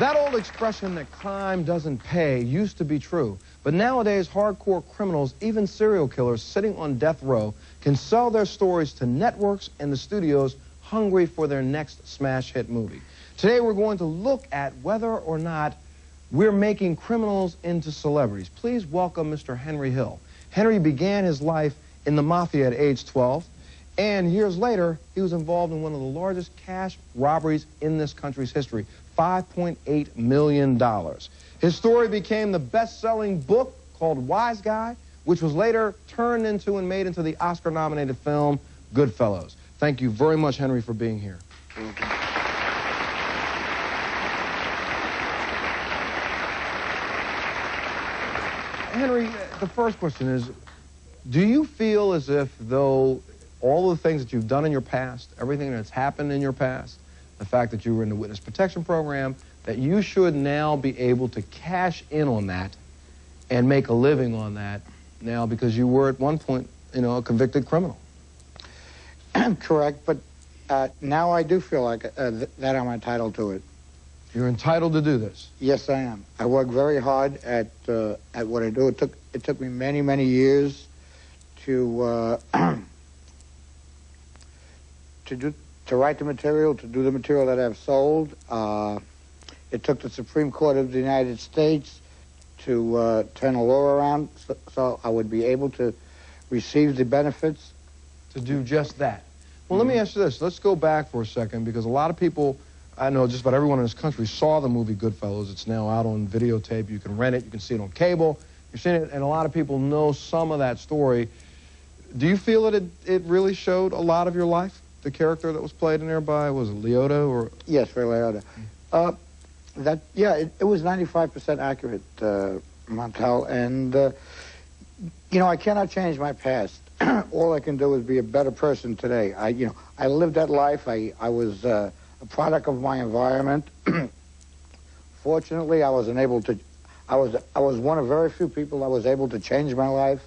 That old expression that crime doesn't pay used to be true, but nowadays hardcore criminals, even serial killers sitting on death row, can sell their stories to networks and the studios hungry for their next smash hit movie. Today we're going to look at whether or not we're making criminals into celebrities. Please welcome Mr. Henry Hill. Henry began his life in the mafia at age 12, and years later he was involved in one of the largest cash robberies in this country's history. $5.8 million. His story became the best-selling book called Wise Guy, which was later turned into and made into the Oscar-nominated film Goodfellas. Thank you very much, Henry, for being here. Thank you. Henry, the first question is, do you feel as if though all of the things that you've done in your past, everything that's happened in your past, the fact that you were in the witness protection program, that you should now be able to cash in on that and make a living on that now because you were at one point, you know, a convicted criminal? Correct, but now I do feel like that I'm entitled to it. You're entitled to do this? Yes, I am. I work very hard at what I do. It took me many, many years to to write the material, to do the material that I've sold. It took the Supreme Court of the United States to turn the law around so I would be able to receive the benefits. To do just that. Well, let me ask you this. Let's go back for a second, because a lot of people, I know just about everyone in this country, saw the movie Goodfellas. It's now out on videotape. You can rent it. You can see it on cable. You've seen it, and a lot of people know some of that story. Do you feel that it really showed a lot of your life? The character that was played in there by, was it Liotta or? Yes, Ray Liotta. It was 95% accurate, Montel, and you know, I cannot change my past. All I can do is be a better person today. I lived that life. I was a product of my environment. Fortunately, I was one of very few people that was able to change my life.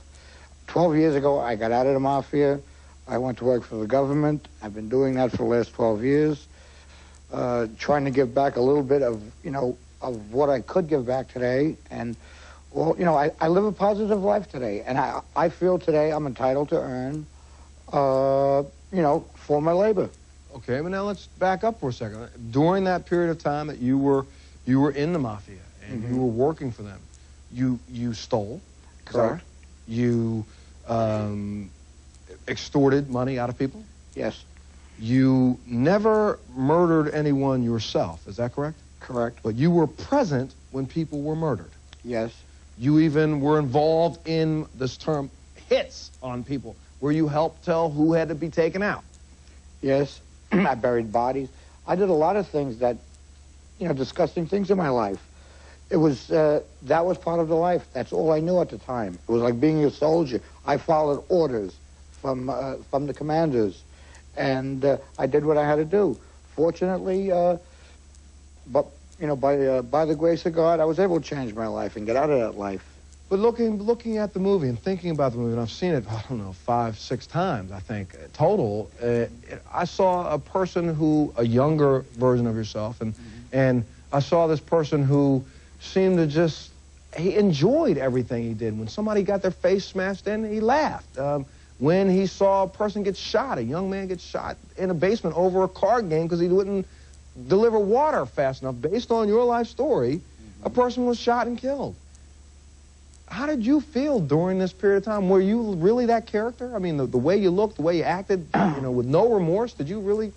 12 years ago, I got out of the mafia. I went to work for the government. I've been doing that for the last 12 years, trying to give back a little bit of, you know, of what I could give back today. And, well, you know, I live a positive life today, and I feel today I'm entitled to earn, you know, for my labor. Okay, but now let's back up for a second. During that period of time that you were in the mafia and you were working for them, you stole, correct? You extorted money out of people? Yes. You never murdered anyone yourself, is that correct? Correct. But you were present when people were murdered? Yes. You even were involved in this term, hits on people, where you helped tell who had to be taken out? Yes. I buried bodies. I did a lot of things that, you know, disgusting things in my life. It was, that was part of the life. That's all I knew at the time. It was like being a soldier. I followed orders from the commanders, and I did what I had to do. Fortunately, but you know, by the grace of God, I was able to change my life and get out of that life. But looking at the movie and thinking about the movie, and I've seen it, I don't know, 5, 6 times, I think, total, I saw a person a younger version of yourself, and I saw this person who seemed to he enjoyed everything he did. When somebody got their face smashed in, he laughed. When he saw a person get shot, a young man get shot in a basement over a card game because he wouldn't deliver water fast enough, based on your life story, a person was shot and killed. How did you feel during this period of time? Were you really that character? I mean, the way you looked, the way you acted, you know, with no remorse, did you really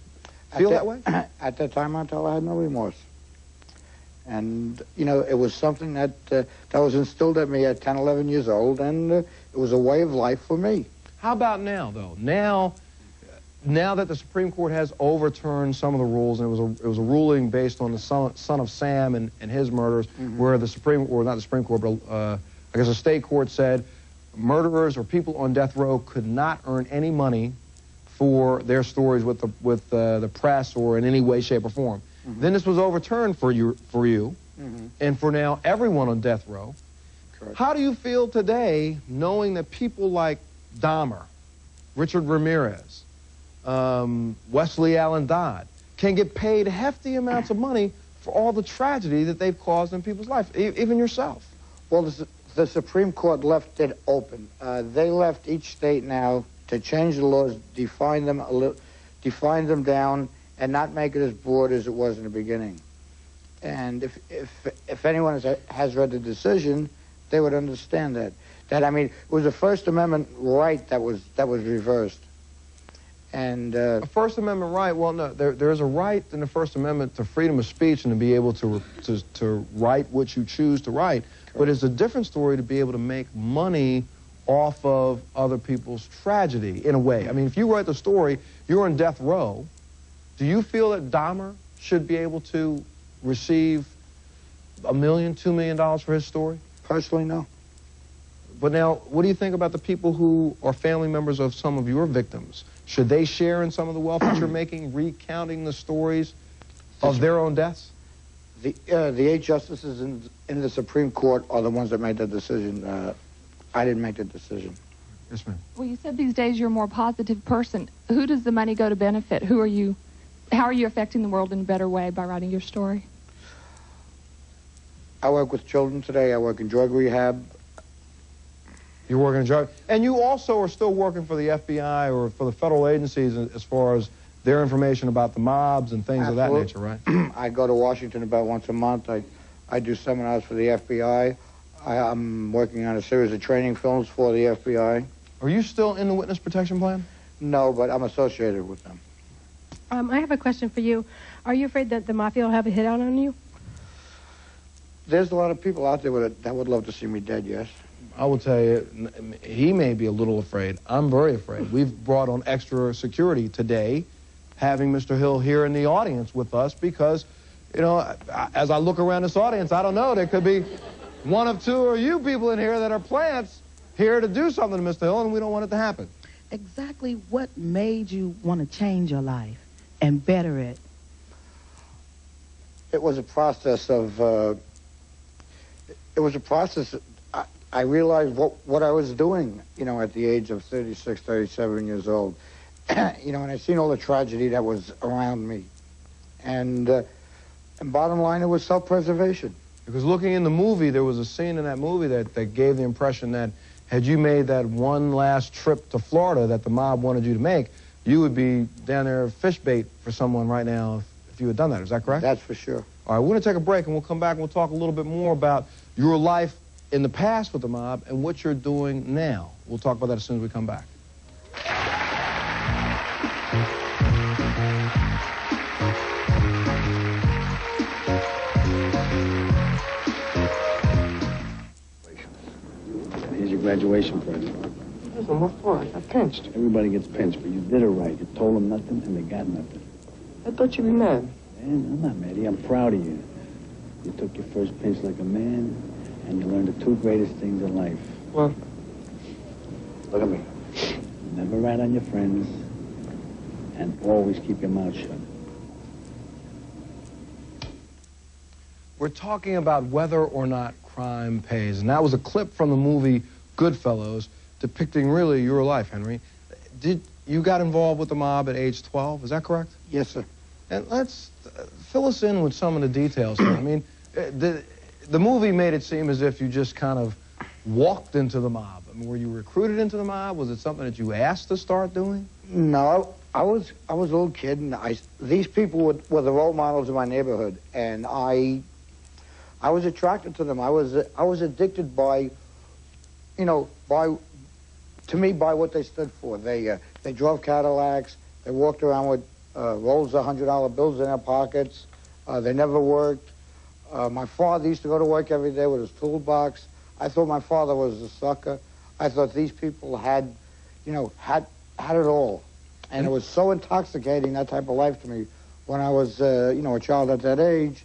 feel that way? At that time, until I had no remorse. And, you know, it was something that was instilled at me at 10, 11 years old, and it was a way of life for me. How about now, though? Now that the Supreme Court has overturned some of the rules, and it was a ruling based on the son of Sam and his murders, where the Supreme, or not the Supreme Court, but I guess the state court said murderers or people on death row could not earn any money for their stories with the press or in any way, shape, or form. Then this was overturned for you, and for now everyone on death row. Correct. How do you feel today knowing that people like Dahmer, Richard Ramirez, Wesley Allen Dodd can get paid hefty amounts of money for all the tragedy that they've caused in people's lives, even yourself? Well, the Supreme Court left it open. They left each state now to change the laws, define them down, and not make it as broad as it was in the beginning. And if anyone has read the decision, they would understand that. I mean, it was a First Amendment right that was reversed. And a First Amendment right? Well, no, there's a right in the First Amendment to freedom of speech and to be able to write what you choose to write. Correct. But it's a different story to be able to make money off of other people's tragedy, in a way. I mean, if you write the story, you're on death row. Do you feel that Dahmer should be able to receive $1 million, $2 million for his story? Personally, no. But now, what do you think about the people who are family members of some of your victims? Should they share in some of the wealth that you're making, recounting the stories of their own deaths? The 8 justices in the Supreme Court are the ones that made that decision. I didn't make the decision. Yes, ma'am. Well, you said these days you're a more positive person. Who does the money go to benefit? How are you affecting the world in a better way by writing your story? I work with children today. I work in drug rehab. You're working in drug, and you also are still working for the FBI or for the federal agencies as far as their information about the mobs and things Absolutely. of that nature, right? I go to Washington about once a month. I do seminars for the FBI. I'm working on a series of training films for the FBI. Are you still in the witness protection plan? No, but I'm associated with them. I have a question for you. Are you afraid that the mafia will have a hit out on you? There's a lot of people out there that would love to see me dead, yes. I will tell you, he may be a little afraid. I'm very afraid. We've brought on extra security today, having Mr. Hill here in the audience with us because, you know, as I look around this audience, I don't know, there could be one of two or you people in here that are plants here to do something to Mr. Hill, and we don't want it to happen. Exactly what made you want to change your life and better it? It was a process of, I realized what I was doing, you know, at the age of 36, 37 years old. You know, and I seen all the tragedy that was around me. And bottom line, it was self-preservation. Because looking in the movie, there was a scene in that movie that gave the impression that had you made that one last trip to Florida that the mob wanted you to make, you would be down there fish bait for someone right now if you had done that. Is that correct? That's for sure. All right, we're going to take a break, and we'll come back and we'll talk a little bit more about your life in the past with the mob and what you're doing now. We'll talk about that as soon as we come back. Here's your graduation present. Listen, what for? I got pinched. Everybody gets pinched, but you did it right. You told them nothing, and they got nothing. I thought you'd be mad. Man, I'm not mad. I'm proud of you. You took your first pinch like a man, and you learned the 2 greatest things in life. What? Look at me. Never rat on your friends, and always keep your mouth shut. We're talking about whether or not crime pays, and that was a clip from the movie Goodfellas depicting really your life, Henry. You got involved with the mob at age 12, is that correct? Yes, sir. And let's fill us in with some of the details here. I mean, the movie made it seem as if you just kind of walked into the mob. I mean, were you recruited into the mob? Was it something that you asked to start doing? No, I was a little kid, and these people were the role models in my neighborhood, and I was attracted to them. I was addicted by what they stood for. They drove Cadillacs. They walked around with rolls of $100 bills in their pockets. They never worked. My father used to go to work every day with his toolbox. I thought my father was a sucker. I thought these people had it all. And it was so intoxicating, that type of life to me, when I was, a child at that age.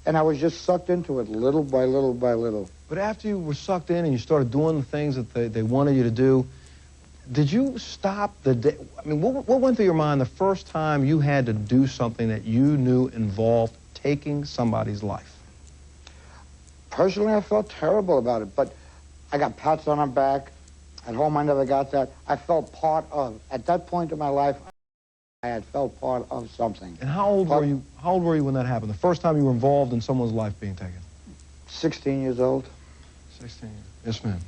And I was just sucked into it little by little by little. But after you were sucked in and you started doing the things that they wanted you to do, did you stop the day? I mean, what went through your mind the first time you had to do something that you knew involved taking somebody's life? Personally, I felt terrible about it, but I got pats on the back. At home, I never got that. I felt part of. At that point in my life, I had felt part of something. And how old were you? How old were you when that happened? The first time you were involved in someone's life being taken? 16 years old. 16. Yes, ma'am.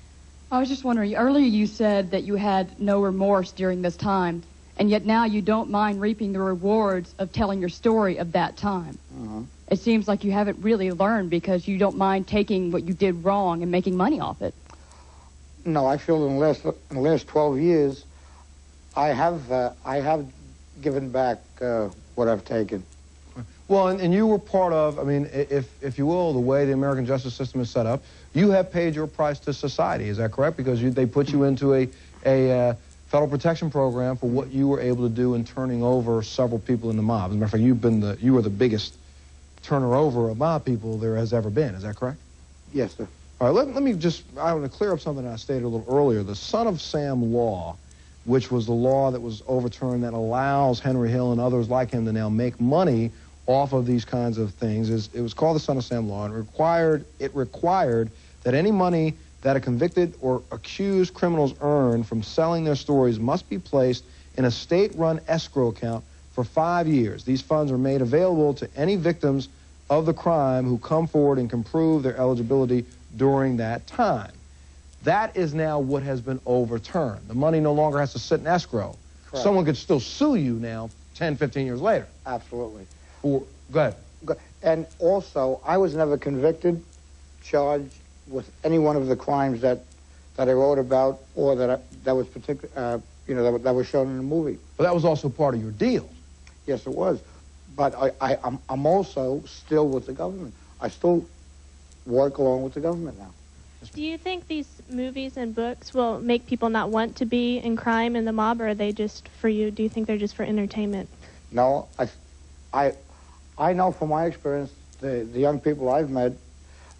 I was just wondering, earlier you said that you had no remorse during this time, and yet now you don't mind reaping the rewards of telling your story of that time. It seems like you haven't really learned because you don't mind taking what you did wrong and making money off it. No, I feel in the last 12 years, I have given back what I've taken. Well, and you were part of, I mean, if you will, the way the American justice system is set up, you have paid your price to society, is that correct? Because they put you into a federal protection program for what you were able to do in turning over several people in the mob. As a matter of fact, you were the biggest turner over of mob people there has ever been, is that correct? Yes, sir. All right, let me just, I want to clear up something I stated a little earlier. The Son of Sam law, which was the law that was overturned that allows Henry Hill and others like him to now make money off of these kinds of things, it was called the Son of Sam law, and it required that any money that a convicted or accused criminals earn from selling their stories must be placed in a state-run escrow account for 5 years. These funds are made available to any victims of the crime who come forward and can prove their eligibility during that time. That is now what has been overturned. The money no longer has to sit in escrow. Correct. Someone could still sue you now 10, 15 years later. Absolutely. Go ahead. And also, I was never convicted, charged with any one of the crimes that I wrote about or that was particular, that was shown in the movie. But that was also part of your deal. Yes, it was. But I'm also still with the government. I still work along with the government now. Do you think these movies and books will make people not want to be in crime and the mob, or are they just for you? Do you think they're just for entertainment? No, I know from my experience, the young people I've met,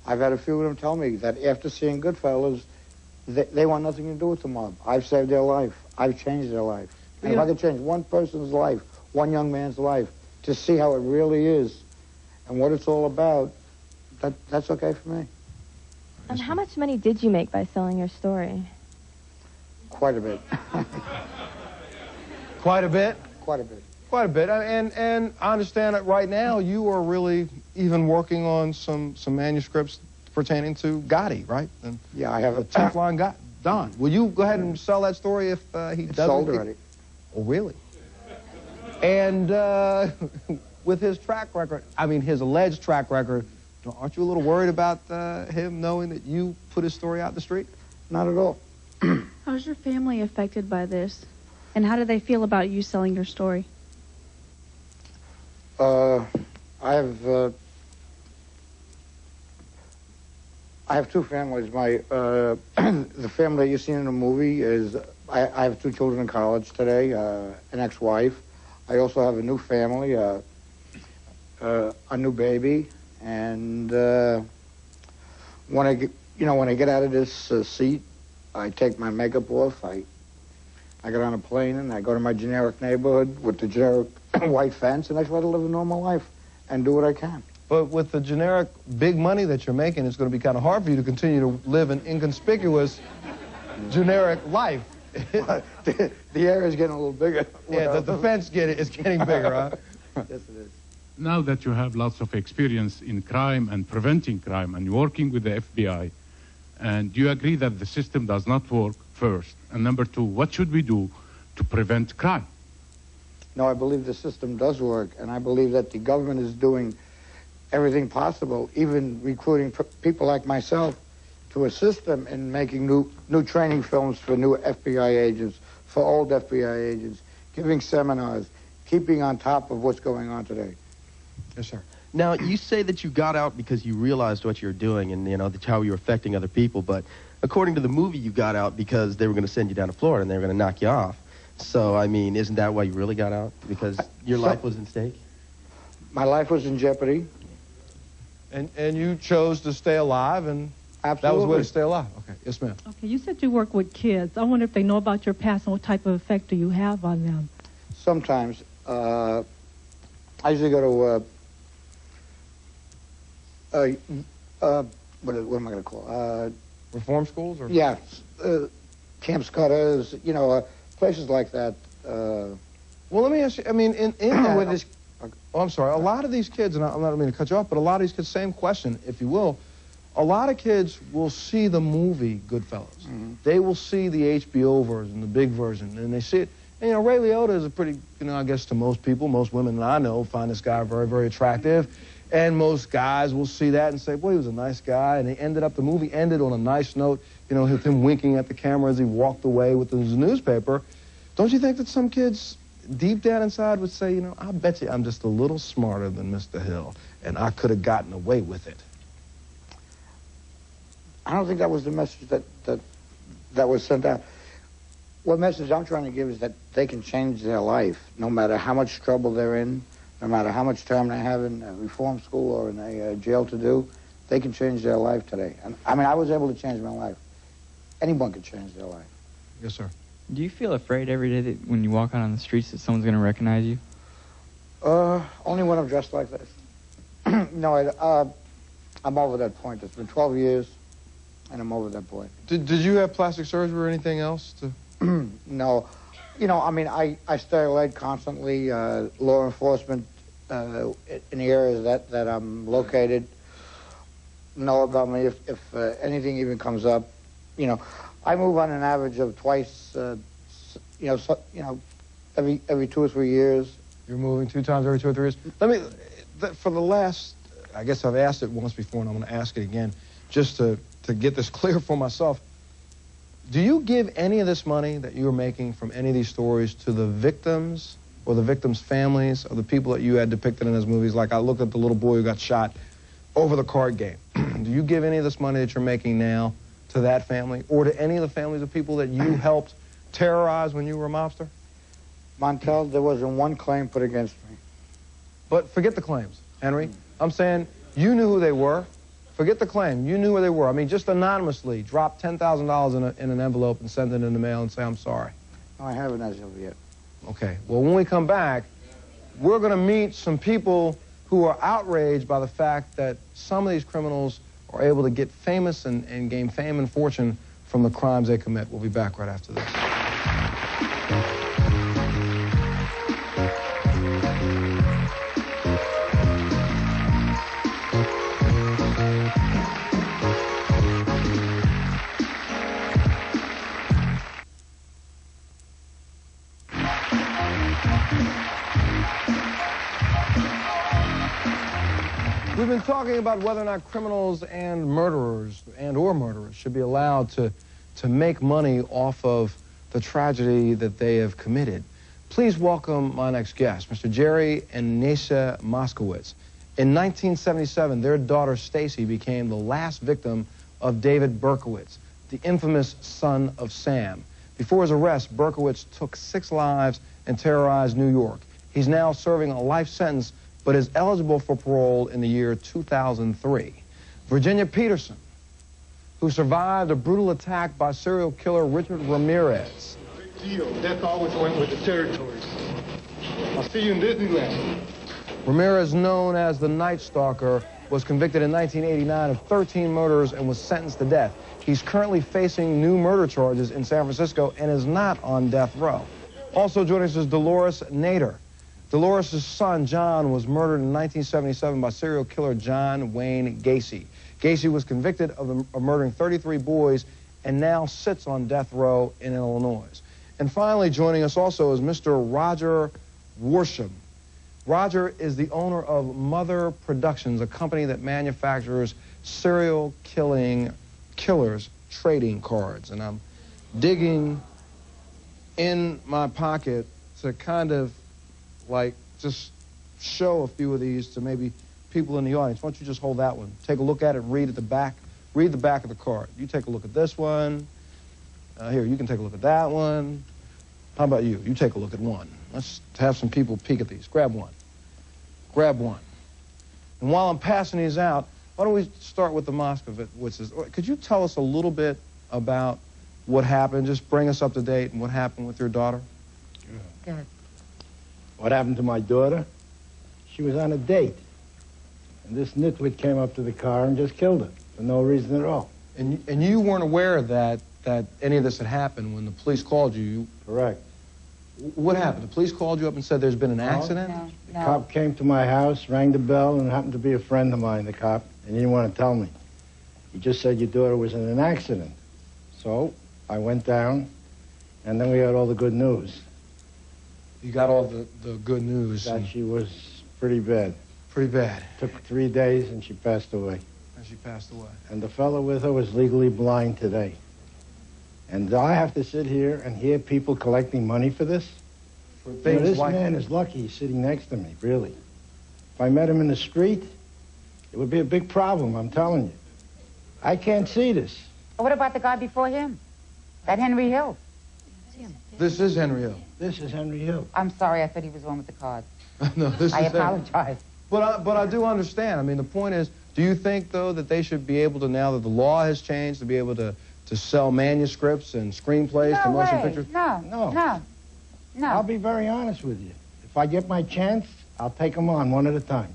I've had a few of them tell me that after seeing Goodfellas, they want nothing to do with the mob. I've saved their life. I've changed their life. And if I could change one person's life, one young man's life, to see how it really is and what it's all about, that's okay for me. And how much money did you make by selling your story? Quite a bit. Quite a bit? Quite a bit. Quite a bit. And I understand that right now you are really even working on some manuscripts pertaining to Gotti, right? And yeah, I have a Teflon Don. Will you go ahead and sell that story if he doesn't? Sold already. Oh, really? And with his track record, I mean his alleged track record, aren't you a little worried about him knowing that you put his story out in the street? Not at all. How's your family affected by this? And how do they feel about you selling your story? I have two families. My the family that you seen in the movie is I have two children in college today, an ex-wife. I also have a new family, a new baby, and when I get out of this seat, I take my makeup off. I get on a plane and I go to my generic neighborhood with the generic white fence, and I try to live a normal life and do what I can. But with the generic big money that you're making, it's going to be kind of hard for you to continue to live an inconspicuous generic life. The area is getting a little bigger. Yeah, the fence is getting bigger, huh? Yes, it is. Now that you have lots of experience in crime and preventing crime and working with the FBI, and do you agree that the system does not work, first? And number two, what should we do to prevent crime? No, I believe the system does work, and I believe that the government is doing everything possible, even recruiting people like myself to assist them in making new training films for new FBI agents, for old FBI agents, giving seminars, keeping on top of what's going on today. Yes, sir. Now, you say that you got out because you realized what you were doing and, how you were affecting other people, but according to the movie, you got out because they were going to send you down to Florida and they were going to knock you off. So, I mean, isn't that why you really got out? Because your life was in stake? My life was in jeopardy. And you chose to stay alive, and absolutely. That was the way to stay alive. Okay, yes, ma'am. Okay, you said you work with kids. I wonder if they know about your past and what type of effect do you have on them? Sometimes. I usually go what am I going to call? Reform schools? Or? Yeah, Camp Scutters, you know, places like that. Well, let me ask you, I mean, in that, with this, oh, I'm sorry, a lot of these kids, and I'm not meaning to cut you off, but a lot of these kids, same question, if you will, a lot of kids will see the movie Goodfellas. They will see the HBO version, the big version, and they see it. And, you know, Ray Liotta is a pretty, you know, I guess to most people, most women that I know find this guy very, very attractive. And most guys will see that and say, boy, he was a nice guy. And the movie ended on a nice note, you know, with him winking at the camera as he walked away with his newspaper. Don't you think that some kids deep down inside would say, you know, I bet you I'm just a little smarter than Mr. Hill, and I could have gotten away with it? I don't think that was the message that was sent out. What message I'm trying to give is that they can change their life, no matter how much trouble they're in, no matter how much time they have in a reform school or in a jail to do, they can change their life today. And I mean, I was able to change my life. Anyone can change their life. Yes, sir. Do you feel afraid every day that when you walk out on the streets that someone's going to recognize you? Only when I'm dressed like this. No, I'm over that point. It's been 12 years, and I'm over that point. Did you have plastic surgery or anything else? No. You know, I mean, I stay alert constantly. Law enforcement in the areas that I'm located know about me if anything even comes up. You know, I move on an average of twice, every 2 or 3 years. You're moving 2 times every 2 or 3 years? Let me, for the last, I guess I've asked it once before and I'm going to ask it again, just to get this clear for myself. Do you give any of this money that you're making from any of these stories to the victims or the victims' families or the people that you had depicted in those movies? Like I looked at the little boy who got shot over the card game. Do you give any of this money that you're making now to that family or to any of the families of people that you helped terrorize when you were a mobster? Montel, there wasn't one claim put against me. But forget the claims, Henry. I'm saying you knew who they were. Forget the claim. You knew where they were. I mean, just anonymously drop $10,000 in an envelope and send it in the mail and say, I'm sorry. No, I haven't as of yet. Okay. Well, when we come back, we're going to meet some people who are outraged by the fact that some of these criminals are able to get famous and gain fame and fortune from the crimes they commit. We'll be back right after this. We've been talking about whether or not criminals and murderers should be allowed to make money off of the tragedy that they have committed. Please welcome my next guest, Mr. Jerry and Nasa Moskowitz. In 1977, their daughter Stacy became the last victim of David Berkowitz, the infamous son of Sam. Before his arrest, Berkowitz took 6 lives and terrorized New York. He's now serving a life sentence but is eligible for parole in the year 2003. Virginia Peterson, who survived a brutal attack by serial killer Richard Ramirez. Big deal. Death always went with the territories. I'll see you in Disneyland. Ramirez, known as the Night Stalker, was convicted in 1989 of 13 murders and was sentenced to death. He's currently facing new murder charges in San Francisco and is not on death row. Also joining us is Dolores Nader. Dolores' son, John, was murdered in 1977 by serial killer John Wayne Gacy. Gacy was convicted of murdering 33 boys and now sits on death row in Illinois. And finally, joining us also is Mr. Roger Worsham. Roger is the owner of Mother Productions, a company that manufactures serial killers trading cards. And I'm digging in my pocket to kind of like just show a few of these to maybe people in the audience. Why don't you just hold that one? Take a look at it, read at the back. Read the back of the card. You take a look at this one. Here, you can take a look at that one. How about you? You take a look at one. Let's have some people peek at these. Grab one. Grab one. And while I'm passing these out, why don't we start with the Moskowitz? Could you tell us a little bit about what happened? Just bring us up to date and what happened with your daughter. Good. What happened to my daughter? She was on a date. And this nitwit came up to the car and just killed her for no reason at all. And you weren't aware that any of this had happened when the police called you? Correct. What happened? The police called you up and said there's been an accident? No. The cop came to my house, rang the bell, and it happened to be a friend of mine, the cop, and he didn't want to tell me. He just said your daughter was in an accident. So I went down, and then we got all the good news. You got all the good news? That she was pretty bad. Pretty bad. Took 3 days, and she passed away. And she passed away. And the fellow with her was legally blind today. And I have to sit here and hear people collecting money for this? For things this like... man is lucky he's sitting next to me, really. If I met him in the street, it would be a big problem, I'm telling you. I can't see this. What about the guy before him? That Henry Hill? This is Henry Hill. This is Henry Hill. I'm sorry, I thought he was the one with the card. No, this I is apologize. But I do understand. I mean, the point is, do you think, though, that they should be able to, now that the law has changed, to be able to sell manuscripts and screenplays to motion pictures? No. I'll be very honest with you. If I get my chance, I'll take them on one at a time.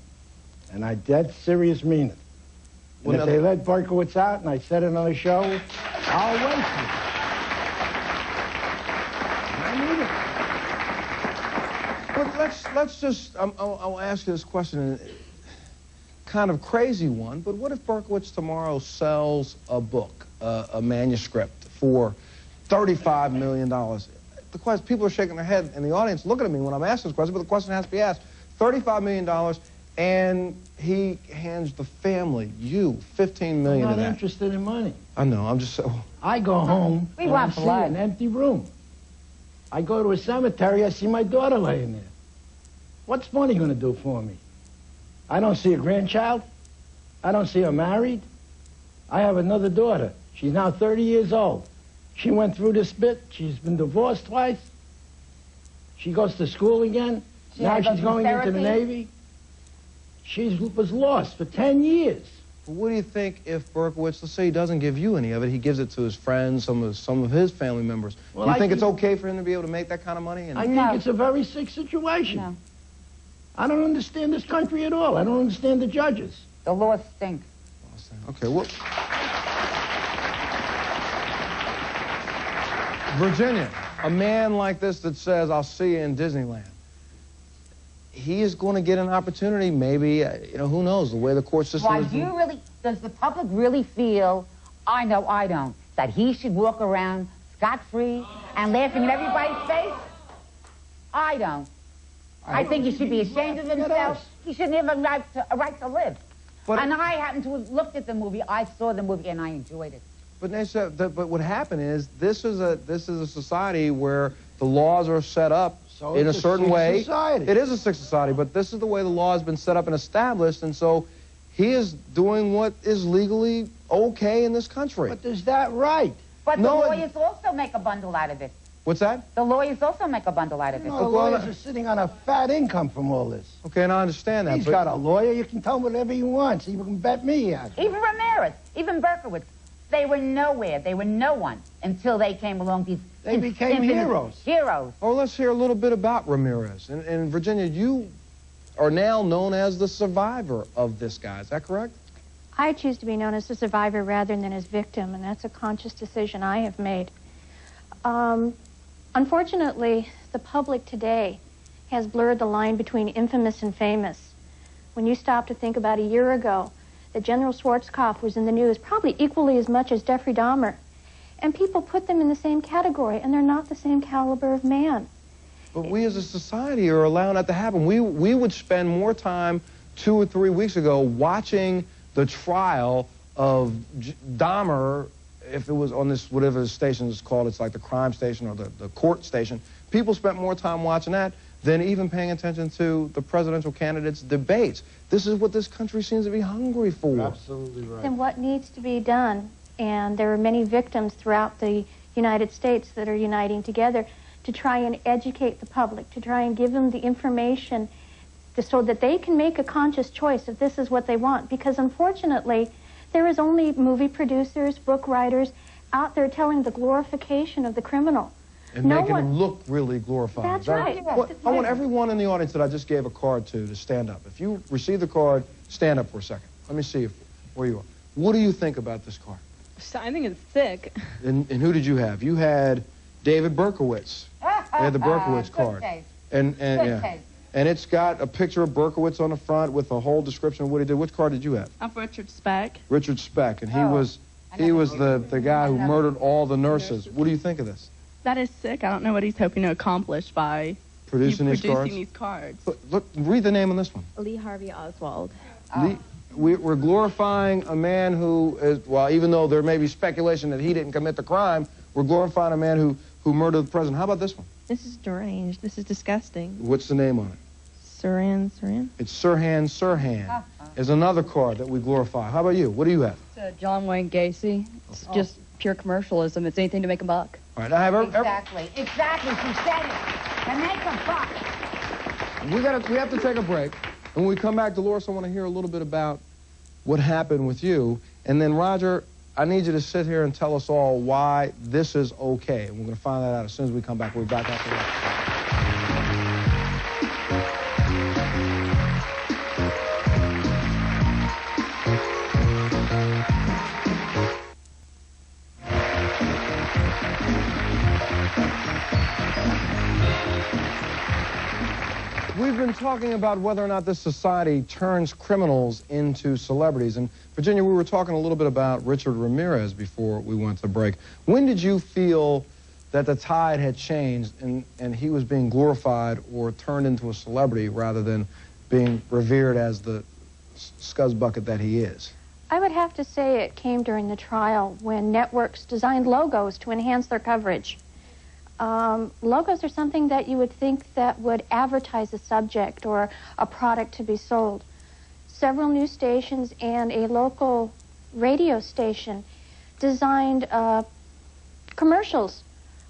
And I dead serious mean it. And if they let Berkowitz out and I said it on a show, I'll wait for it. But let's just, I'll ask you this question, kind of crazy one, but what if Berkowitz tomorrow sells a book, a manuscript, for $35 million? The question, people are shaking their head in the audience looking at me when I'm asking this question, but the question has to be asked. $35 million, and he hands the family, you, $15 million I'm of that. not interested in money. I know, I'm just so... I go home and I see an empty room. I go to a cemetery, I see my daughter laying there. What's money going to do for me? I don't see a grandchild. I don't see her married. I have another daughter. She's now 30 years old. She went through this bit. She's been divorced twice. She goes to school again. Now she's going into the Navy. She was lost for 10 years. But what do you think if Berkowitz, let's say he doesn't give you any of it, he gives it to his friends, some of his family members. Well, do you think it's okay for him to be able to make that kind of money? I think it's a very sick situation. No. I don't understand this country at all. I don't understand the judges. The law stinks. Okay, well... Virginia, a man like this that says, I'll see you in Disneyland, he is going to get an opportunity, maybe, you know, who knows, the way the court system is... Does the public really feel, I know I don't, that he should walk around scot-free and laughing in everybody's face? I don't. I think he should be ashamed of himself. He shouldn't have a right to live. And I happen to have looked at the movie. I saw the movie and I enjoyed it. But but what happened is this is a society where the laws are set up in a certain way. Society. It is a sick society, but this is the way the law has been set up and established, and so he is doing what is legally okay in this country. But is that right? But the lawyers also make a bundle out of it. What's that? The lawyers also make a bundle out of it. The lawyers are sitting on a fat income from all this. Okay, and I understand that. He's got a lawyer. You can tell him whatever you want. So you can bet me. Even Ramirez, even Berkowitz, they were nowhere. They were no one until they came along. They became heroes. Heroes. Oh, let's hear a little bit about Ramirez. And Virginia, you are now known as the survivor of this guy. Is that correct? I choose to be known as the survivor rather than as victim, and that's a conscious decision I have made. Unfortunately, the public today has blurred the line between infamous and famous. When you stop to think about a year ago, that General Schwarzkopf was in the news probably equally as much as Jeffrey Dahmer. And people put them in the same category, and they're not the same caliber of man. But we as a society are allowing that to happen. We would spend more time 2 or 3 weeks ago watching the trial of Dahmer, if it was on this, whatever the station is called, it's like the crime station or the court station. People spent more time watching that than even paying attention to the presidential candidates' debates. This is what this country seems to be hungry for. You're absolutely right. And what needs to be done, and there are many victims throughout the United States that are uniting together to try and educate the public, to try and give them the information so that they can make a conscious choice if this is what they want. Because unfortunately, there is only movie producers, book writers out there telling the glorification of the criminal. And making him look really glorified. That's right. I want everyone in the audience that I just gave a card to stand up. If you receive the card, stand up for a second. Let me see where you are. What do you think about this card? I think it's sick. And who did you have? You had David Berkowitz. You had the Berkowitz card. And it's got a picture of Berkowitz on the front with a whole description of what he did. Which card did you have? I'm Richard Speck. Richard Speck, and he was the guy who murdered all the nurses. What do you think of this? That is sick. I don't know what he's hoping to accomplish by producing these cards. Look, read the name on this one. Lee Harvey Oswald. We're glorifying a man who is, well, even though there may be speculation that he didn't commit the crime, we're glorifying a man who murdered the president. How about this one? This is deranged. This is disgusting. What's the name on it? Sirhan. It's Sirhan. Is another card that we glorify. How about you? What do you have? It's John Wayne Gacy. It's just pure commercialism. It's anything to make a buck. All right, I have Exactly. She said it. To make a buck. We have to take a break. And when we come back, Dolores, I want to hear a little bit about what happened with you. And then, Roger, I need you to sit here and tell us all why this is okay. And we're going to find that out as soon as we come back. We'll be back after that. We've been talking about whether or not this society turns criminals into celebrities. And, Virginia, we were talking a little bit about Richard Ramirez before we went to break. When did you feel that the tide had changed and he was being glorified or turned into a celebrity rather than being revered as the scuzzbucket that he is? I would have to say it came during the trial when networks designed logos to enhance their coverage. Logos are something that you would think that would advertise a subject or a product to be sold. Several news stations and a local radio station designed commercials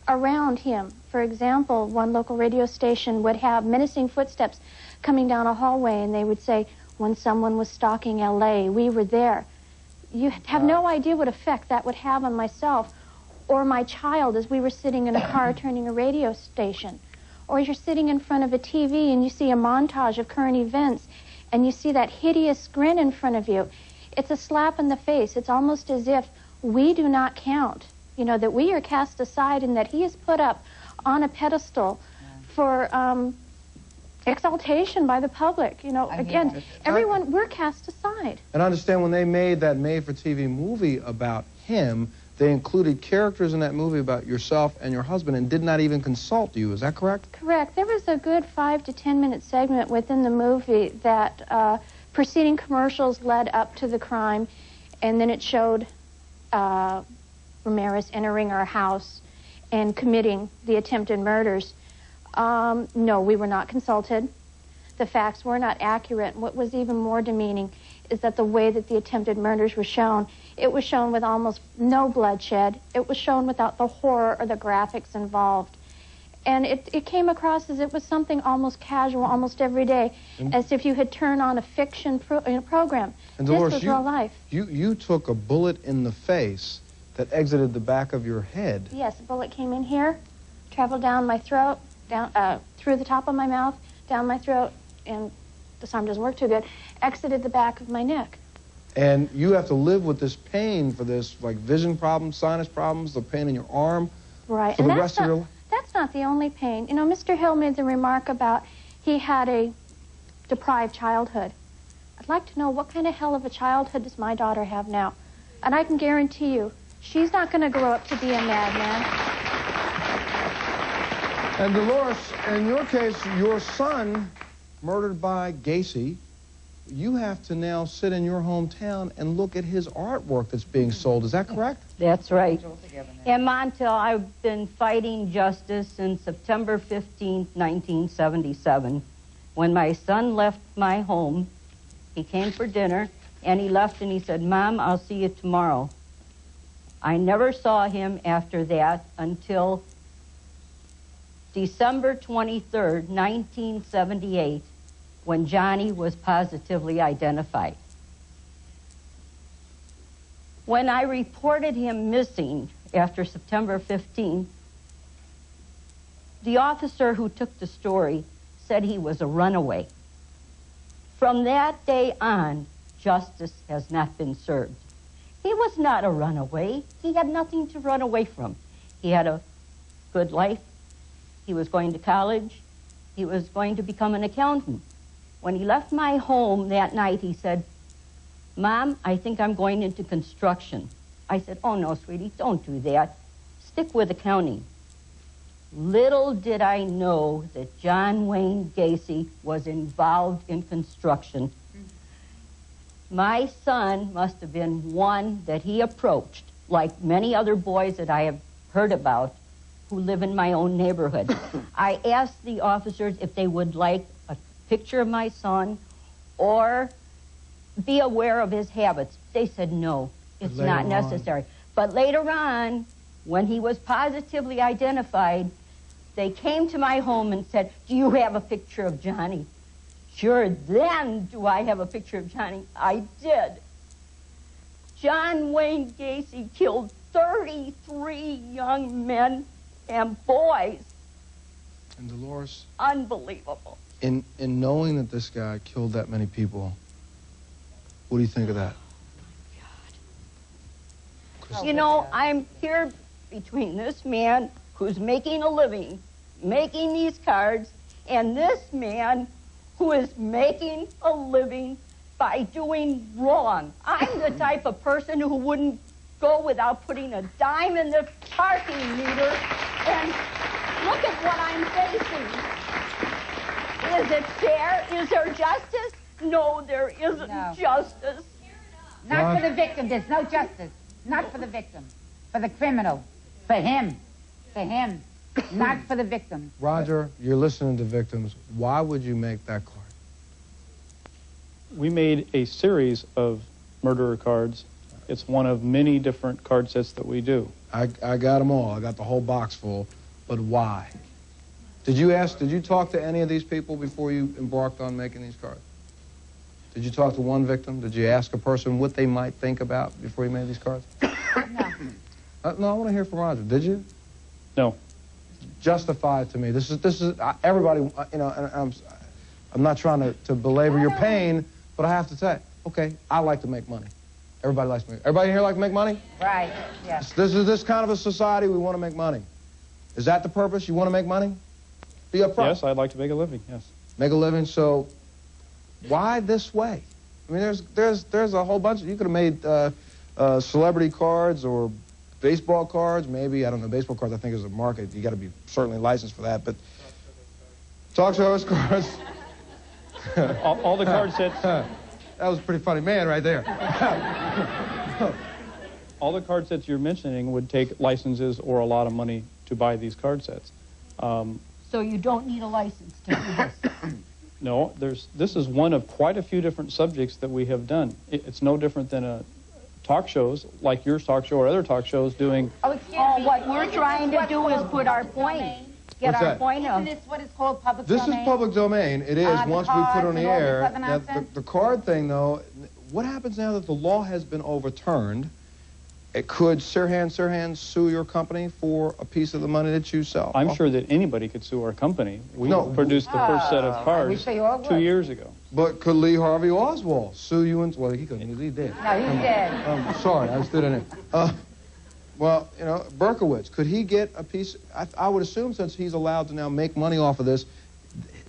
around him. For example, one local radio station would have menacing footsteps coming down a hallway, and they would say, "When someone was stalking LA, we were there." You have no idea what effect that would have on myself or my child as we were sitting in a car turning a radio station. Or you're sitting in front of a TV and you see a montage of current events and you see that hideous grin in front of you. It's a slap in the face. It's almost as if we do not count, you know, that we are cast aside and that he is put up on a pedestal for exaltation by the public. You know, again, everyone, we're cast aside. And I understand when they made that made-for-TV movie about him, they included characters in that movie about yourself and your husband and did not even consult you. Is that correct? Correct. There was a good 5 to 10 minute segment within the movie that preceding commercials led up to the crime, and then it showed Ramirez entering our house and committing the attempted murders. No, we were not consulted. The facts were not accurate. What was even more demeaning is that the way that the attempted murders were shown, it was shown with almost no bloodshed. It was shown without the horror or the graphics involved. And it came across as it was something almost casual, almost every day, as if you had turned on a fiction program. And Dolores, this was real life. You took a bullet in the face that exited the back of your head. Yes, a bullet came in here, traveled down my throat, down through the top of my mouth, down my throat, and this arm doesn't work too good, exited the back of my neck. And you have to live with this pain for this, like vision problems, sinus problems, the pain in your arm. Right. For the rest of your life. That's not the only pain. You know, Mr. Hill made the remark about he had a deprived childhood. I'd like to know what kind of hell of a childhood does my daughter have now? And I can guarantee you, she's not going to grow up to be a madman. And Dolores, in your case, your son, murdered by Gacy, you have to now sit in your hometown and look at his artwork that's being sold. Is that correct? That's right. In Montel, I've been fighting justice since September 15, 1977. When my son left my home, he came for dinner, and he left and he said, "Mom, I'll see you tomorrow." I never saw him after that until December 23rd, 1978, when Johnny was positively identified. When I reported him missing after September 15th, The officer who took the story said he was a runaway. From that day on, justice has not been served. He was not a runaway. He had nothing to run away from. He had a good life. He was going to college. He was going to become an accountant. When he left my home that night, he said, "Mom, I think I'm going into construction." I said, "Oh, no, sweetie, don't do that. Stick with accounting." Little did I know that John Wayne Gacy was involved in construction. My son must have been one that he approached, like many other boys that I have heard about who live in my own neighborhood. I asked the officers if they would like a picture of my son or be aware of his habits. They said no, it's not necessary. But later on, when he was positively identified, they came to my home and said, "Do you have a picture of Johnny?" Sure, then do I have a picture of Johnny. I did. John Wayne Gacy killed 33 young men and boys. And Dolores, unbelievable. In knowing that this guy killed that many people, what do you think of that? You know, I'm here between this man who's making a living, making these cards, and this man who is making a living by doing wrong. I'm the type of person who wouldn't go without putting a dime in the parking meter, and look at what I'm facing. Is it fair? Is there justice? No, there isn't justice. Not for the victim. There's no justice. Not for the victim. For the criminal. For him. For him. Not for the victim. Roger, you're listening to victims. Why would you make that card? We made a series of murderer cards. It's one of many different card sets that we do. I got them all. I got the whole box full. But why? Did you talk to any of these people before you embarked on making these cards? Did you talk to one victim? Did you ask a person what they might think about before you made these cards? No. No, I want to hear from Roger. Did you? No. Justify it to me. This is everybody, you know, I'm not trying to belabor your pain, but I have to say, okay, I like to make money. Everybody likes to make. Everybody here like to make money? Right, yes. This is this kind of a society, we want to make money. Is that the purpose? You want to make money? Be upfront. Yes, I'd like to make a living, yes. Make a living, so why this way? I mean, there's a whole bunch. You could have made celebrity cards or baseball cards, maybe. I don't know. Baseball cards, I think, is a market. You got to be certainly licensed for that. But talk shows, cards. all the card sets. That was a pretty funny man right there. All the card sets you're mentioning would take licenses or a lot of money to buy these card sets. So you don't need a license to do this? No, this is one of quite a few different subjects that we have done. It's no different than talk shows, like your talk show or other talk shows doing... Oh, what we're trying to do is put our point, get our point up. Isn't this what is called public domain? This is public domain. It is, once we put it on the air. Now, the card thing, though, what happens now that the law has been overturned? Could Sirhan sue your company for a piece of the money that you sell? I'm sure that anybody could sue our company. We produced the first set of cards 2 years ago. But could Lee Harvey Oswald sue you? Well, he couldn't. He's dead. No, he's dead. I'm sorry, I stood in it. Well, you know, Berkowitz, could he get a piece? I would assume, since he's allowed to now make money off of this,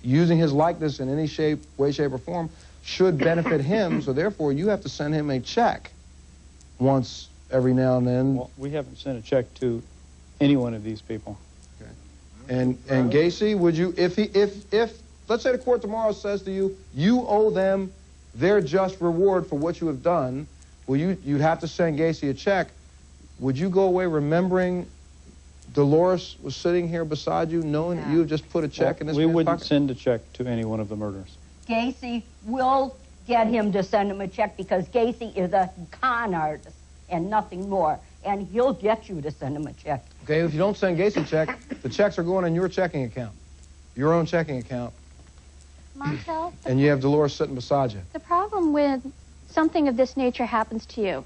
using his likeness in any way, shape, or form, should benefit him. So therefore, you have to send him a check once every now and then. Well, we haven't sent a check to any one of these people. Okay. And Gacy, would you, if let's say the court tomorrow says to you, you owe them their just reward for what you have done, well, you'd have to send Gacy a check. Would you go away remembering Dolores was sitting here beside you, knowing that you have just put a check in this man's pocket? We wouldn't send a check to any one of the murderers. Gacy will get him to send him a check because Gacy is a con artist and nothing more. And he'll get you to send him a check. Okay, if you don't send Gacy a check, the checks are going in your checking account, your own checking account. Montel? And you have Dolores sitting beside you. The problem with something of this nature happens to you,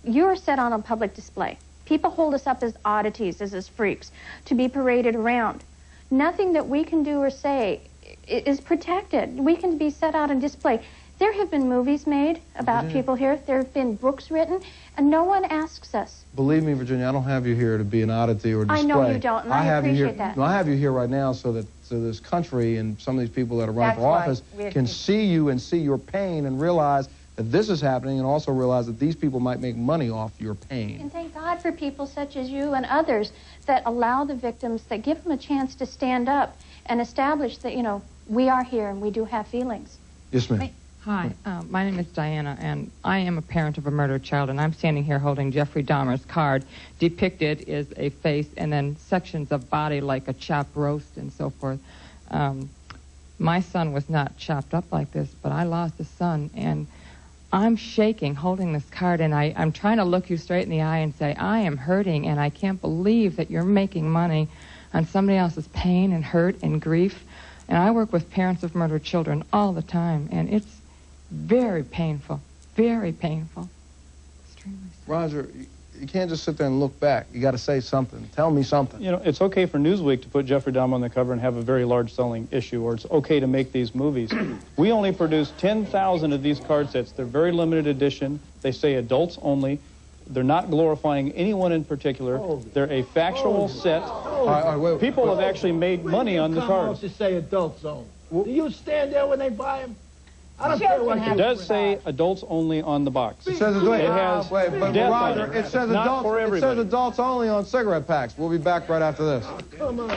you're set on a public display. People hold us up as oddities, as freaks, to be paraded around. nothing that we can do or say is protected. We can be set out on display. There have been movies made about people here. There have been books written, and no one asks us. Believe me, Virginia, I don't have you here to be an oddity or display. I know you don't, and I appreciate that. No, I have you here right now so that this country and some of these people that are running for office can see you and see your pain and realize that this is happening, and also realize that these people might make money off your pain. And thank God for people such as you and others that allow the victims, that give them a chance to stand up and establish that, you know, we are here and we do have feelings. Yes, ma'am. Hi, my name is Diana, and I am a parent of a murdered child, and I'm standing here holding Jeffrey Dahmer's card. Depicted is a face and then sections of body like a chopped roast and so forth. My son was not chopped up like this, but I lost a son, and I'm shaking holding this card, and I'm trying to look you straight in the eye and say, I am hurting, and I can't believe that you're making money on somebody else's pain and hurt and grief. And I work with parents of murdered children all the time, and it's very painful, very painful. Extremely sad. Roger, you can't just sit there and look back. You got to say something. Tell me something. You know, it's okay for Newsweek to put Jeffrey Dahmer on the cover and have a very large selling issue, or it's okay to make these movies. We only produce 10,000 of these card sets. They're very limited edition. They say adults only. They're not glorifying anyone in particular. They're a factual set. People have actually made money on the cards. To say adults only. Do you stand there when they buy them? I don't care what it does say adults only on the box. It says Roger, it says adults. It says adults only on cigarette packs. We'll be back right after this. Come on.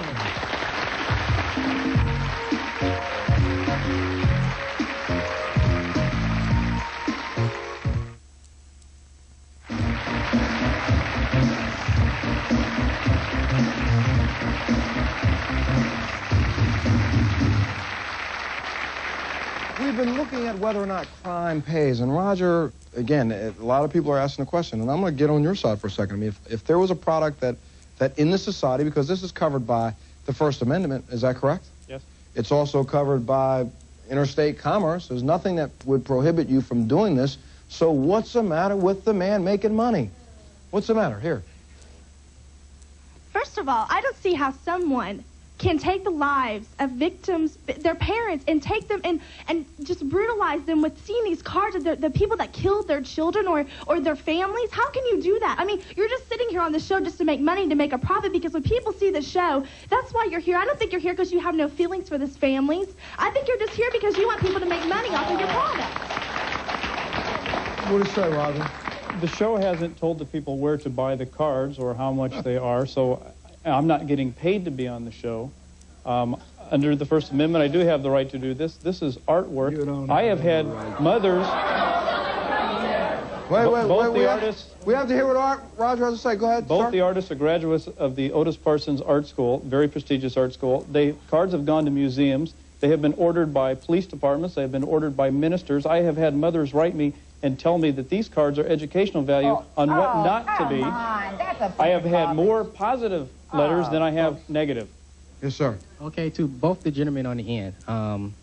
We've been looking at whether or not crime pays, and Roger, again, a lot of people are asking the question, and I'm going to get on your side for a second. I mean, if there was a product that in this society, because this is covered by the First Amendment, is that correct? Yes. It's also covered by interstate commerce. There's nothing that would prohibit you from doing this. So what's the matter with the man making money? What's the matter? Here. First of all, I don't see how someone can take the lives of victims, their parents, and take them and just brutalize them with seeing these cards of the people that killed their children or their families. How can you do that? I mean, you're just sitting here on the show just to make money, to make a profit, because when people see the show, that's why you're here. I don't think you're here because you have no feelings for these families. I think you're just here because you want people to make money off of your product. What do you say, Roger? The show hasn't told the people where to buy the cards or how much they are, so I'm not getting paid to be on the show. Under the First Amendment, I do have the right to do this. This is artwork. I have had mothers. Wait. Artists. We have to hear what Roger has to say. Go ahead. Both the artists are graduates of the Otis Parsons Art School, very prestigious art school. Cards have gone to museums. They have been ordered by police departments. They have been ordered by ministers. I have had mothers write me and tell me that these cards are educational value on what not to be. I have had more positive letters than I have negative. Yes, sir. Okay, to both the gentlemen on the end,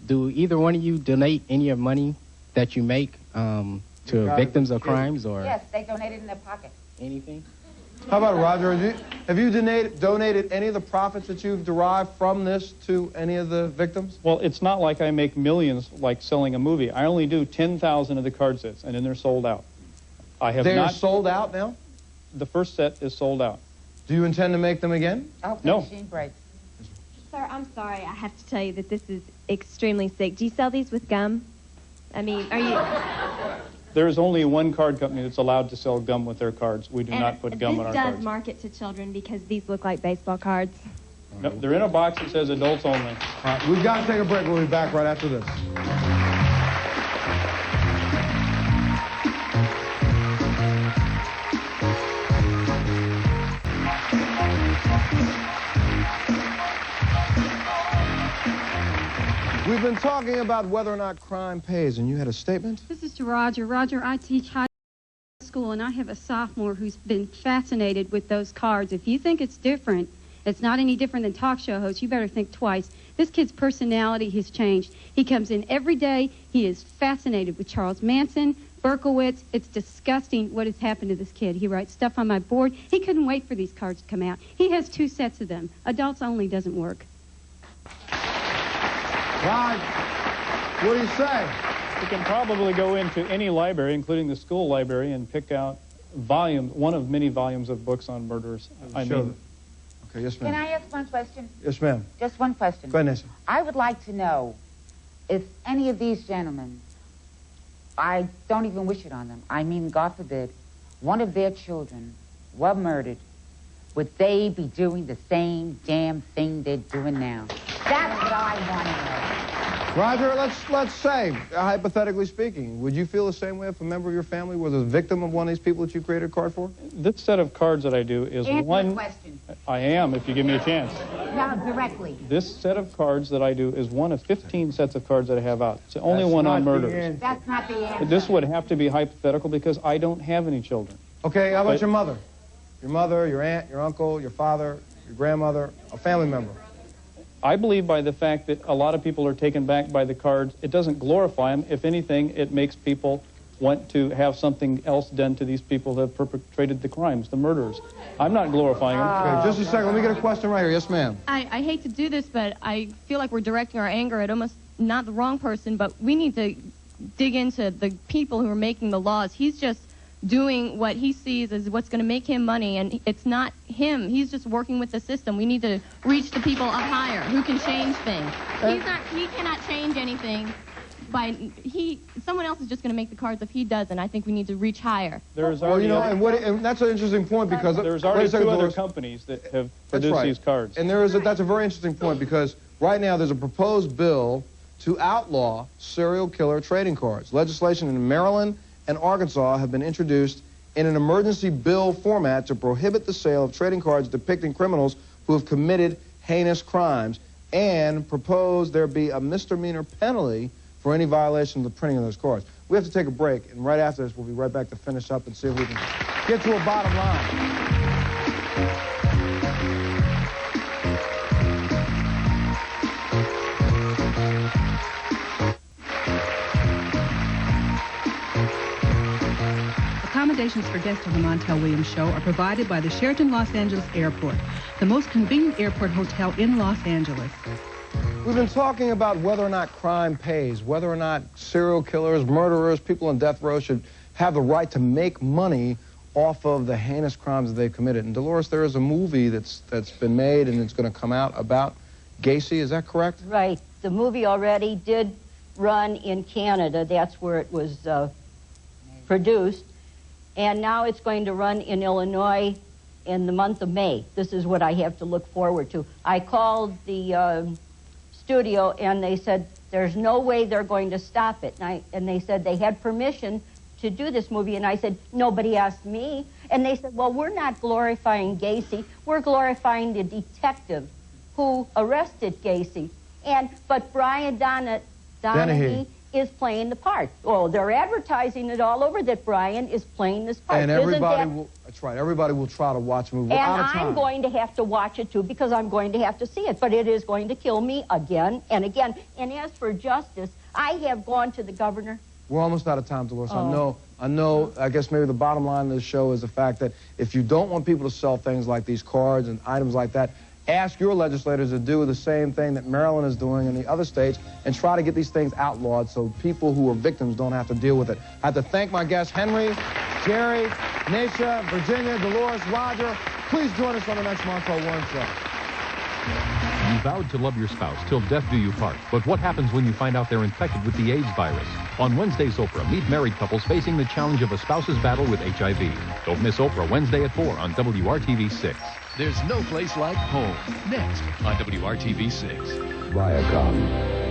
do either one of you donate any of money that you make to victims of crimes, or yes, they donate it in their pocket. Anything? How about it, Roger? Have you donated any of the profits that you've derived from this to any of the victims? Well, it's not like I make millions like selling a movie. I only do 10,000 of the card sets, and then they're sold out. They're sold out now? The first set is sold out. Do you intend to make them again? No. Machine breaks. Sir, I'm sorry. I have to tell you that this is extremely sick. Do you sell these with gum? I mean, are you... There is only one card company that's allowed to sell gum with their cards. We do not put gum on our cards. This does market to children because these look like baseball cards. No, they're in a box that says adults only. All right, we've got to take a break. We'll be back right after this. We've been talking about whether or not crime pays, and you had a statement? This is to Roger. Roger, I teach high school, and I have a sophomore who's been fascinated with those cards. If you think it's different It's not any different than talk show hosts. You better think twice. This kid's personality has changed. He comes in every day. He is fascinated with Charles Manson, Berkowitz. It's disgusting what has happened to this kid. He writes stuff on my board. He couldn't wait for these cards to come out. He has 2 sets of them. Adults only doesn't work. Rod, what do you say? You can probably go into any library, including the school library, and pick out one of many volumes of books on murders. Okay, yes, ma'am. Can I ask one question? Yes, ma'am. Just one question. Go ahead, Nancy. I would like to know if any of these gentlemen, I don't even wish it on them, I mean, God forbid, one of their children were murdered, would they be doing the same damn thing they're doing now? That's what I want to know. Roger, let's say, hypothetically speaking, would you feel the same way if a member of your family was a victim of one of these people that you created a card for? This set of cards that I do is Answer one... the question. I am, if you give me a chance. Now, directly. This set of cards that I do is one of 15 sets of cards that I have out. It's the only one on murders. That's not the answer. This would have to be hypothetical because I don't have any children. Okay, how about your mother? Your mother, your aunt, your uncle, your father, your grandmother, a family member. I believe by the fact that a lot of people are taken back by the cards, it doesn't glorify them. If anything, it makes people want to have something else done to these people that have perpetrated the crimes, the murderers. I'm not glorifying them. Okay, just a second. Let me get a question right here. Yes, ma'am. I hate to do this, but I feel like we're directing our anger at almost not the wrong person, but we need to dig into the people who are making the laws. He's just doing what he sees as what's going to make him money, and it's not him. He's just working with the system. We need to reach the people up higher who can change things. He cannot change anything. Someone else is just going to make the cards if he doesn't. I think we need to reach higher. There's already and that's an interesting point because there's already 2 other companies that have produced these cards. And that's a very interesting point because right now there's a proposed bill to outlaw serial killer trading cards. Legislation in Maryland and Arkansas have been introduced in an emergency bill format to prohibit the sale of trading cards depicting criminals who have committed heinous crimes and propose there be a misdemeanor penalty for any violation of the printing of those cards. We have to take a break, and right after this, we'll be right back to finish up and see if we can get to a bottom line. Accommodations for guests on the Montel Williams Show are provided by the Sheraton Los Angeles Airport, the most convenient airport hotel in Los Angeles. We've been talking about whether or not crime pays, whether or not serial killers, murderers, people on death row should have the right to make money off of the heinous crimes that they've committed. And Dolores, there is a movie that's been made and it's going to come out about Gacy. Is that correct? Right. The movie already did run in Canada. That's where it was produced. And now it's going to run in Illinois in the month of May. This is what I have to look forward to. I called the studio and they said there's no way they're going to stop it. And they said they had permission to do this movie. And I said, nobody asked me. And they said, well, we're not glorifying Gacy. We're glorifying the detective who arrested Gacy. But Brian Donaghy is playing the part. Oh, they're advertising it all over that Brian is playing this part. And that's right, everybody will try to watch a movie. And I'm going to have to watch it too because I'm going to have to see it. But it is going to kill me again and again. And as for justice, I have gone to the governor. We're almost out of time, Dolores. I know, I guess maybe the bottom line of this show is the fact that if you don't want people to sell things like these cards and items like that, ask your legislators to do the same thing that Maryland is doing in the other states and try to get these things outlawed so people who are victims don't have to deal with it. I have to thank my guests, Henry, Jerry, Naisha, Virginia, Dolores, Roger. Please join us on the next Montel Williams Show. You vowed to love your spouse till death do you part. But what happens when you find out they're infected with the AIDS virus? On Wednesday's Oprah, meet married couples facing the challenge of a spouse's battle with HIV. Don't miss Oprah Wednesday at 4 on WRTV 6. There's no place like home. Next on WRTV 6. Viacom.